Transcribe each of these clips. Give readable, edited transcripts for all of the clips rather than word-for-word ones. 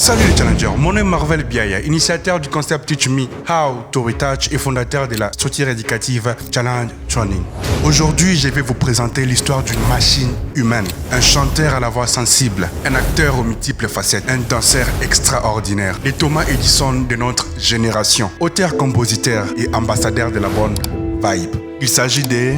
Salut les challengers, mon nom est Marvel Biaya, initiateur du concept Teach Me How to Retouch et fondateur de la structure éducative Challenge Training. Aujourd'hui, je vais vous présenter l'histoire d'une machine humaine, un chanteur à la voix sensible, un acteur aux multiples facettes, un danseur extraordinaire, le Thomas Edison de notre génération, auteur-compositeur et ambassadeur de la bonne vibe. Il s'agit de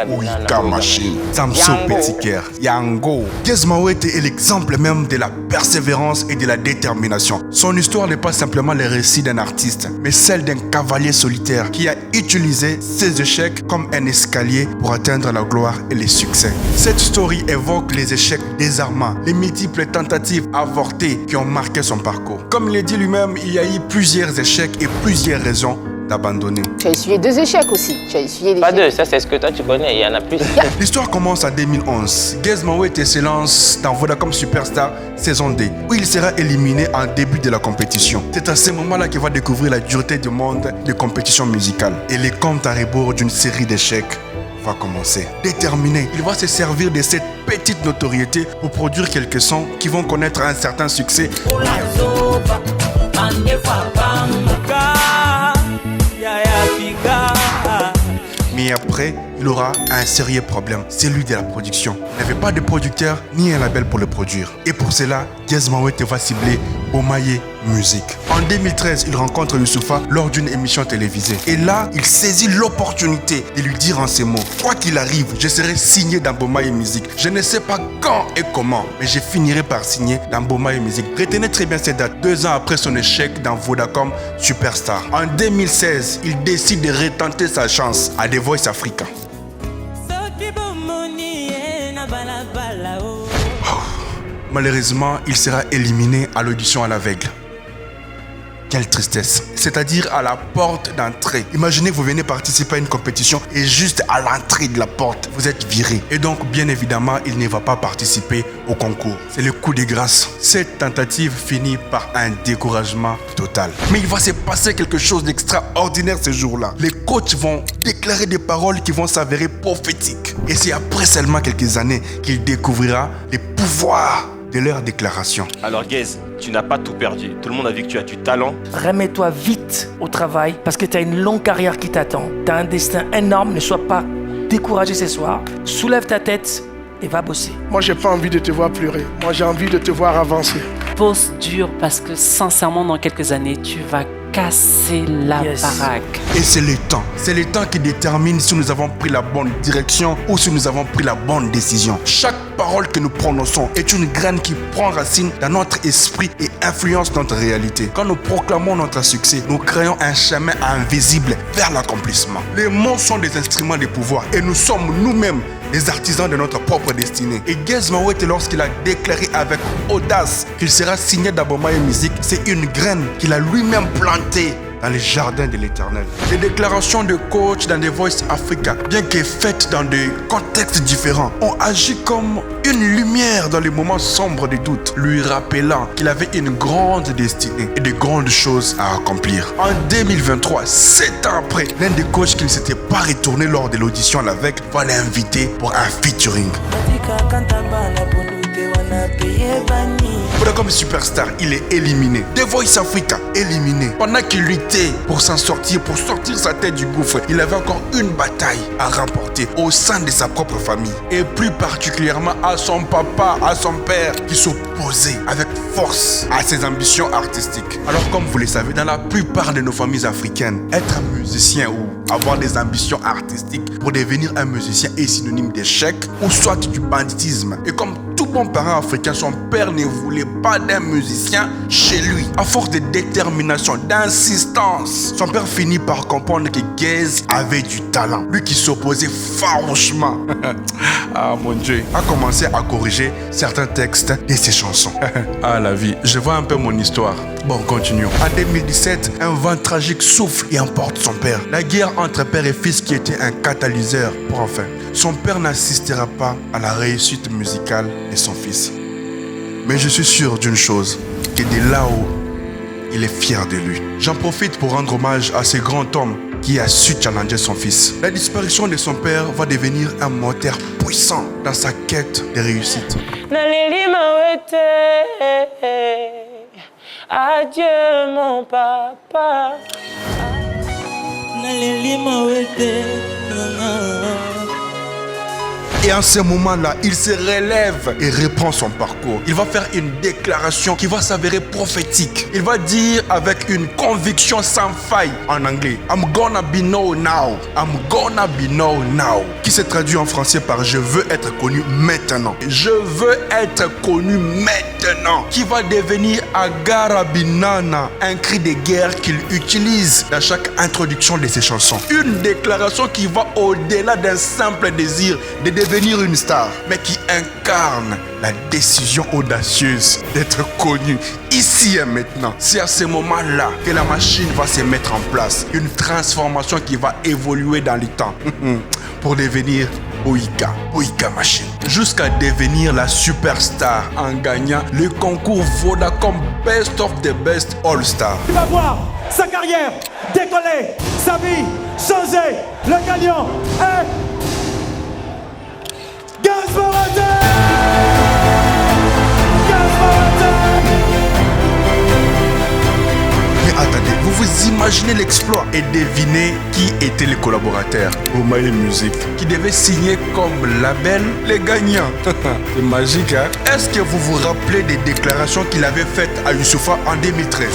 Wika Machine, Samso Petiker, Yango. Gez Mawete est l'exemple même de la persévérance et de la détermination. Son histoire n'est pas simplement le récit d'un artiste, mais celle d'un cavalier solitaire qui a utilisé ses échecs comme un escalier pour atteindre la gloire et le succès. Cette story évoque les échecs désarmants, les multiples tentatives avortées qui ont marqué son parcours. Comme il dit lui-même, il y a eu plusieurs échecs et plusieurs raisons d'abandonner. Tu as essuyé 2 échecs aussi. Tu as essuyé Pas 2, ça c'est ce que toi tu connais, il y en a plus. L'histoire commence en 2011. Gez Mawete se lance dans Vodacom Superstar saison 2, où il sera éliminé en début de la compétition. C'est à ce moment-là qu'il va découvrir la dureté du monde de compétition musicale. Et les comptes à rebours d'une série d'échecs va commencer. Déterminé, il va se servir de cette petite notoriété pour produire quelques sons qui vont connaître un certain succès. Mais après, il aura un sérieux problème, celui de la production. Il n'avait pas de producteur ni un label pour le produire. Et pour cela, Gez Mawete va cibler Bomaye Music. En 2013, il rencontre Youssoupha lors d'une émission télévisée. Et là, il saisit l'opportunité de lui dire en ces mots: quoi qu'il arrive, je serai signé dans Bomaye Music. Je ne sais pas quand et comment, mais je finirai par signer dans Bomaye Music. Retenez très bien cette date, 2 ans après son échec dans Vodacom Superstar. En 2016, il décide de retenter sa chance à The Voice Africa. Malheureusement, il sera éliminé à l'audition à l'aveugle. Quelle tristesse. C'est-à-dire à la porte d'entrée. Imaginez, vous venez participer à une compétition et juste à l'entrée de la porte, vous êtes viré. Et donc, bien évidemment, il ne va pas participer au concours. C'est le coup de grâce. Cette tentative finit par un découragement total. Mais il va se passer quelque chose d'extraordinaire ce jour-là. Les coachs vont déclarer des paroles qui vont s'avérer prophétiques. Et c'est après seulement quelques années qu'il découvrira les pouvoirs de leur déclaration. Alors Gez, tu n'as pas tout perdu. Tout le monde a vu que tu as du talent. Remets-toi vite au travail parce que tu as une longue carrière qui t'attend. Tu as un destin énorme, ne sois pas découragé ce soir. Soulève ta tête et va bosser. Moi, j'ai pas envie de te voir pleurer. Moi, j'ai envie de te voir avancer. Bosse dur parce que sincèrement, dans quelques années, tu vas casser la baraque. Et c'est le temps. C'est le temps qui détermine si nous avons pris la bonne direction ou si nous avons pris la bonne décision. Chaque parole que nous prononçons est une graine qui prend racine dans notre esprit et influence notre réalité. Quand nous proclamons notre succès, nous créons un chemin invisible vers l'accomplissement. Les mots sont des instruments de pouvoir et nous sommes nous-mêmes les artisans de notre propre destinée. Et Gez Mawete, lorsqu'il a déclaré avec audace qu'il sera signé dans Bomaye Music, c'est une graine qu'il a lui-même plantée dans les jardins de l'Éternel. Les déclarations de coach dans The Voice Africa, bien que faites dans des contextes différents, ont agi comme une lumière dans les moments sombres des doutes, lui rappelant qu'il avait une grande destinée et de grandes choses à accomplir. En 2023, 7 ans après, l'un des coachs qui ne s'était pas retourné lors de l'audition à l'aveugle va l'inviter pour un featuring. Vodacom Superstar, il est éliminé. The Voice Africa, éliminé. Pendant qu'il luttait pour s'en sortir, pour sortir sa tête du gouffre, il avait encore une bataille à remporter au sein de sa propre famille. Et plus particulièrement à son papa, à son père, qui s'opposait avec force à ses ambitions artistiques. Alors comme vous le savez, dans la plupart de nos familles africaines, être un musicien ou avoir des ambitions artistiques pour devenir un musicien est synonyme d'échec ou soit du banditisme. Et comme tout bon parent africain, son père ne voulait pas d'un musicien chez lui. À force de détermination, d'insistance, son père finit par comprendre que Gez avait du talent. Lui qui s'opposait farouchement, ah mon Dieu, a commencé à corriger certains textes de ses chansons. Ah la vie, je vois un peu mon histoire. Bon, continuons. En 2017, un vent tragique souffle et emporte son père. La guerre entre père et fils qui était un catalyseur pour enfin. Son père n'assistera pas à la réussite musicale de son fils. Mais je suis sûr d'une chose, que de là-haut, il est fier de lui. J'en profite pour rendre hommage à ce grand homme qui a su challenger son fils. La disparition de son père va devenir un moteur puissant dans sa quête de réussite. Adieu mon papa. Et en ce moment-là, il se relève et reprend son parcours. Il va faire une déclaration qui va s'avérer prophétique. Il va dire avec une conviction sans faille en anglais, I'm gonna be known now. I'm gonna be known now. Qui se traduit en français par je veux être connu maintenant. Je veux être connu maintenant. Qui va devenir Agarabinana, un cri de guerre qu'il utilise dans chaque introduction de ses chansons. Une déclaration qui va au-delà d'un simple désir de devenir une star, mais qui incarne la décision audacieuse d'être connu ici et maintenant. C'est à ce moment-là que la machine va se mettre en place. Une transformation qui va évoluer dans le temps pour devenir Boyka Machine. Jusqu'à devenir la superstar en gagnant le concours Vodacom Best of the Best All Star. Il va voir sa carrière décoller, sa vie changer. Le gagnant est Gaz Marathon. Mais attendez, vous vous imaginez l'exploit et devinez qui étaient les collaborateurs Bomaye Music qui devaient signer comme label les gagnants. C'est magique, hein? Est-ce que vous vous rappelez des déclarations qu'il avait faites à Youssoupha en 2013?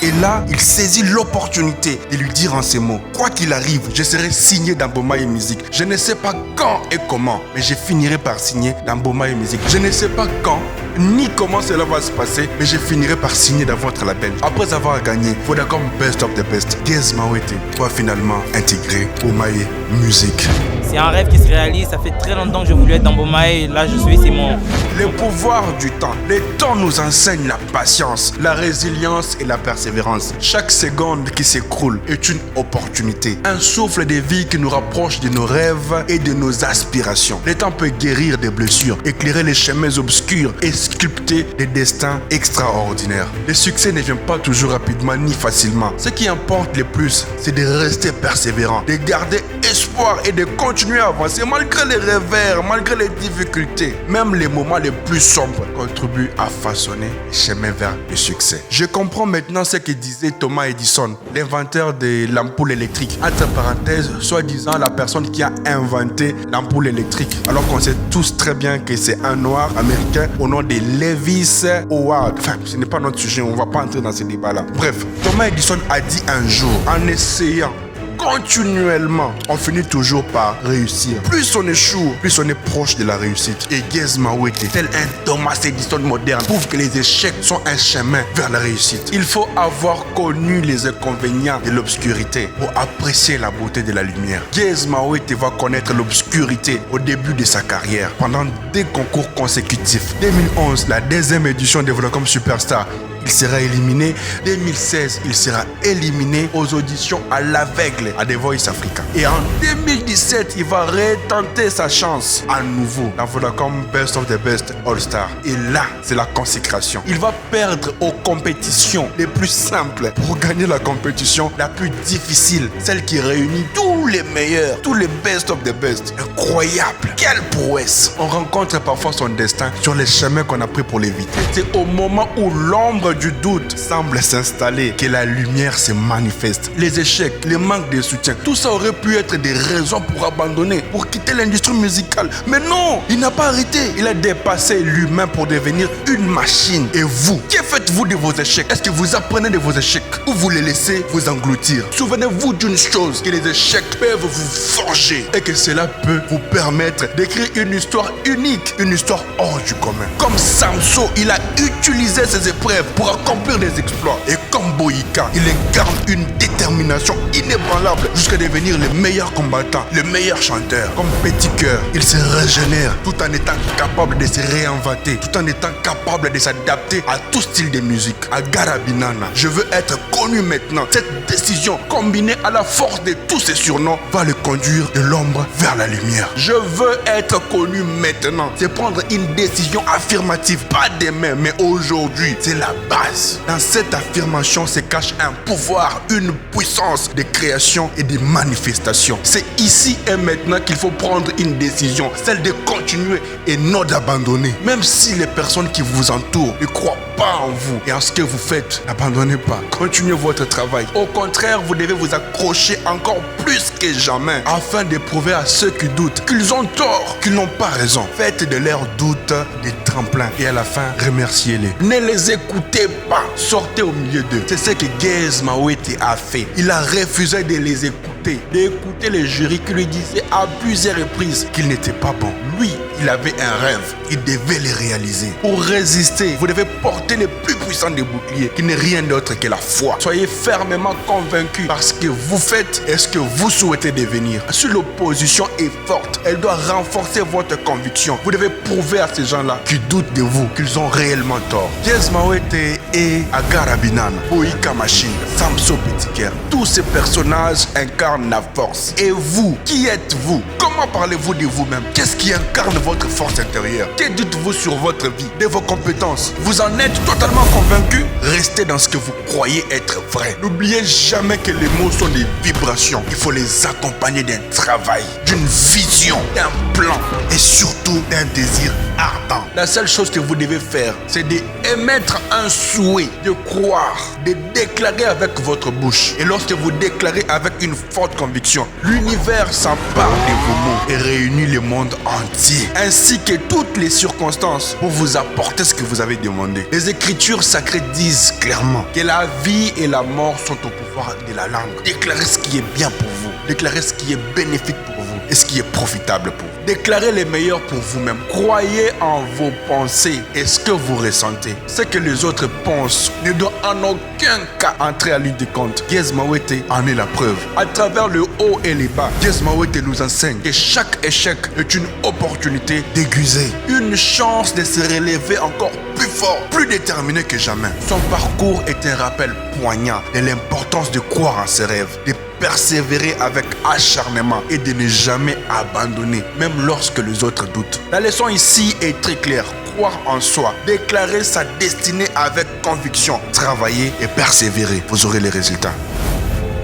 Et là, il saisit l'opportunité de lui dire en ces mots: quoi qu'il arrive, je serai signé dans Bomaye Music. Je ne sais pas quand et comment, mais je finirai par signer dans Bomaye Music. Je ne sais pas quand ni comment cela va se passer, mais je finirai par signer dans votre label. Après avoir gagné Vodacom Best of the Best, Gaz Mawete va finalement intégrer Bomaye Music. C'est un rêve qui se réalise, ça fait très longtemps que je voulais être dans Bomaye, là je suis, c'est mon... Le pouvoir du temps. Le temps nous enseigne la patience, la résilience et la persévérance. Chaque seconde qui s'écroule est une opportunité. Un souffle de vie qui nous rapproche de nos rêves et de nos aspirations. Le temps peut guérir des blessures, éclairer les chemins obscurs et sculpter des destins extraordinaires. Le succès ne vient pas toujours rapidement ni facilement. Ce qui importe le plus, c'est de rester persévérant, de garder espoir et de continuer à avancer malgré les revers, malgré les difficultés. Même les moments les plus sombres contribuent à façonner le chemin vers le succès. Je comprends maintenant ce que disait Thomas Edison, l'inventeur de l'ampoule électrique. Entre parenthèses, soi-disant la personne qui a inventé l'ampoule électrique. Alors qu'on sait tous très bien que c'est un noir américain au nom de Lewis Howard. Enfin, ce n'est pas notre sujet, on ne va pas entrer dans ce débat-là. Bref, Thomas Edison a dit un jour, en essayant continuellement, on finit toujours par réussir. Plus on échoue, plus on est proche de la réussite. Et Gaz Mawete, tel un Thomas Edison moderne, prouve que les échecs sont un chemin vers la réussite. Il faut avoir connu les inconvénients de l'obscurité pour apprécier la beauté de la lumière. Gaz Mawete va connaître l'obscurité au début de sa carrière, pendant des concours consécutifs. 2011, la deuxième édition de Vodacom Superstar, il sera éliminé. 2016, il sera éliminé aux auditions à l'aveugle à The Voice Africa. Et en 2017, il va retenter sa chance à nouveau dans Vodacom Best of the Best All Star. Et là, c'est la consécration. Il va perdre aux compétitions les plus simples pour gagner la compétition la plus difficile, celle qui réunit tous les meilleurs, tous les best of the best. Incroyable! Quelle prouesse! On rencontre parfois son destin sur les chemins qu'on a pris pour l'éviter. C'est au moment où l'ombre du doute semble s'installer que la lumière se manifeste. Les échecs, le manque de soutien, tout ça aurait pu être des raisons pour abandonner, pour quitter l'industrie musicale. Mais non, il n'a pas arrêté. Il a dépassé l'humain pour devenir une machine. Et vous, que faites-vous de vos échecs? Est-ce que vous apprenez de vos échecs ou vous les laissez vous engloutir? Souvenez-vous d'une chose, que les échecs peuvent vous forger et que cela peut vous permettre d'écrire une histoire unique, une histoire hors du commun. Comme Samson, il a utilisé ses épreuves pour accomplir des exploits. Et comme Boyka, il incarne une détermination inébranlable jusqu'à devenir le meilleur combattant, le meilleur chanteur. Comme Petit Cœur, il se régénère tout en étant capable de se réinventer, tout en étant capable de s'adapter à tout style de musique. À Garabinana, je veux être connu maintenant. Cette décision, combinée à la force de tous ces surnoms, nom va le conduire de l'ombre vers la lumière. Je veux être connu maintenant. C'est prendre une décision affirmative, pas demain, mais aujourd'hui. C'est la base. Dans cette affirmation se cache un pouvoir, une puissance de création et de manifestation. C'est ici et maintenant qu'il faut prendre une décision, celle de continuer et non d'abandonner. Même si les personnes qui vous entourent ne croient pas en vous et en ce que vous faites, n'abandonnez pas. Continuez votre travail. Au contraire, vous devez vous accrocher encore plus que jamais afin de prouver à ceux qui doutent qu'ils ont tort, qu'ils n'ont pas raison. Faites de leurs doutes des tremplins et à la fin, remerciez-les. Ne les écoutez pas. Sortez au milieu d'eux. C'est ce que Gez Mawete a fait. Il a refusé de les écouter, d'écouter les jurys qui lui disaient à plusieurs reprises qu'il n'était pas bon. Lui, il avait un rêve. Il devait le réaliser. Pour résister, vous devez porter le plus puissant des boucliers, qui n'est rien d'autre que la foi. Soyez fermement convaincus par ce que vous faites et ce que vous souhaitez devenir. Si l'opposition est forte, elle doit renforcer votre conviction. Vous devez prouver à ces gens-là qui doutent de vous qu'ils ont réellement tort. Gez Mawete et Agar Binana, Boïka Machine, Samso Petiker, tous ces personnages incarnent la force. Et vous, qui êtes-vous? Comment parlez-vous de vous-même? Qu'est-ce qui incarne votre force intérieure? Que dites-vous sur votre vie, de vos compétences? Vous en êtes totalement convaincu? Restez dans ce que vous croyez être vrai. N'oubliez jamais que les mots sont des vibrations. Il faut les accompagner d'un travail, d'une vision, d'un plan et surtout d'un désir ardent. La seule chose que vous devez faire, c'est d'émettre un souhait, de croire, de déclarer avec votre bouche. Et lorsque vous déclarez avec une forte conviction, l'univers s'empare de vos mots et réunit le monde entier, ainsi que toutes les circonstances pour vous apporter ce que vous avez demandé. Les Écritures sacrées disent clairement que la vie et la mort sont au pouvoir de la langue. Déclarez ce qui est bien pour vous, déclarez ce qui est bénéfique pour vous et ce qui est profitable pour vous. Déclarez le meilleur pour vous-même. Croyez en vos pensées et ce que vous ressentez. Ce que les autres pensent ne doit en aucun cas entrer à ligne de compte. Gez Mawete en est la preuve. À travers le haut et les bas, Gez Mawete nous enseigne que chaque échec est une opportunité d'aiguiser, une chance de se relever encore plus fort, plus déterminé que jamais. Son parcours est un rappel poignant de l'importance de croire en ses rêves, de persévérer avec acharnement et de ne jamais abandonner, même lorsque les autres doutent. La leçon ici est très claire. Croire en soi, déclarer sa destinée avec conviction, travailler et persévérer. Vous aurez les résultats.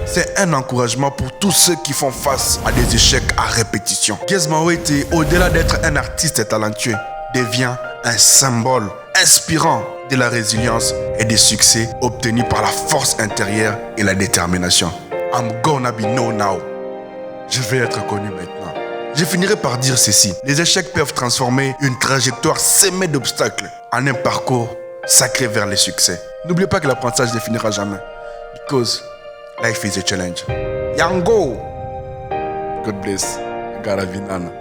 C'est un encouragement pour tous ceux qui font face à des échecs à répétition. Gez Mawete, au-delà d'être un artiste talentueux, devient un symbole inspirant de la résilience et des succès obtenus par la force intérieure et la détermination. I'm gonna be known now. Je vais être connu maintenant. Je finirai par dire ceci. Les échecs peuvent transformer une trajectoire semée d'obstacles en un parcours sacré vers le succès. N'oubliez pas que l'apprentissage ne finira jamais. Because life is a challenge. Yango! God bless. Agar Binana.